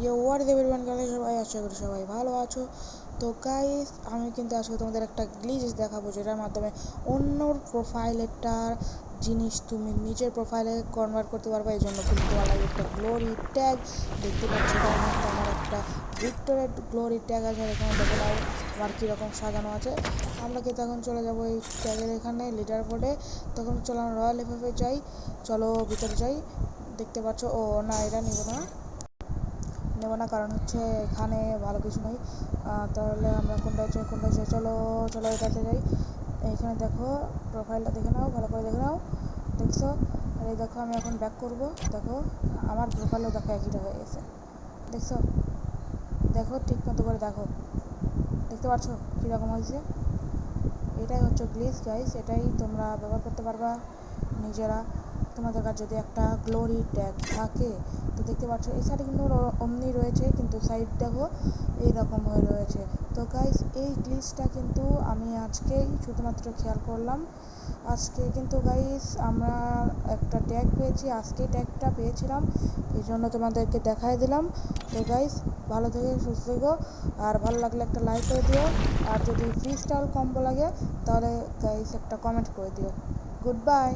What is everyone guys, সবাই আশা করি সবাই ভালো আছো। তো গাইস আমি কিন্তু আজকে তোমাদের একটা গ্লিচ দেখাবো, যেটার মাধ্যমে অন্যর প্রোফাইলেরটার জিনিস তুমি নিজের প্রোফাইলে কনভার্ট করতে পারবে। এই জন্য কিন্তু তোমার লাগে একটা গ্লোরি ট্যাগ দেখতে পাচ্ছ। এটার মধ্যে আমার একটা ভিক্টোরের গ্লোরি ট্যাগ আছে, আর এখানে দেখে নাও আমার কীরকম সাজানো আছে। আমরা কিন্তু এখন চলে যাবো এই ট্যাগের এখানে লিডার বোর্ডে। তখন চলো আমরা রয়্যাল এফএফে যাই, চলো ভিতরে যাই। দেখতে পাচ্ছ, ও না এটা নিব না, কারণ হচ্ছে এখানে ভালো কিছু নেই। তাহলে আমরা কোনটায় চাই, চলো চলো এটাতে যাই। এইখানে দেখো প্রোফাইলটা দেখে নাও, ভালো করে দেখে নাও। দেখছো? আর এই দেখো আমি এখন ব্যাক করব, দেখো আমার প্রোফাইলও দেখো একইটা হয়ে গেছে। দেখছো? দেখো ঠিক মতো করে দেখো, দেখতে পাচ্ছ কীরকম হয়েছে। এটাই হচ্ছে গ্লিচ গাইস, এটাই তোমরা ব্যবহার করতে পারবা নিজেরা। তোমাদের কাছে যদি একটা গ্লোরি ট্যাগ থাকে, তো দেখতে পাচ্ছ এই সাইডে কিন্তু অমনি রয়েছে, কিন্তু সাইড দেখো এইরকম হয়ে রয়েছে। তো গাইস এই গ্লিচটা কিন্তু আমি আজকেই শুধুমাত্র খেয়াল করলাম। আজকে কিন্তু গাইস আমরা একটা ট্যাগ পেয়েছি, আজকেই ট্যাগটা পেয়েছিলাম, এই জন্য তোমাদেরকে দেখাই দিলাম। তো গাইস ভালো থেকে সুস্থ থেকো, আর ভালো লাগলে একটা লাইক করে দিও, আর যদি ফ্রি স্টাইল কম্বো লাগে তাহলে গাইস একটা কমেন্ট করে দিও। Good bye.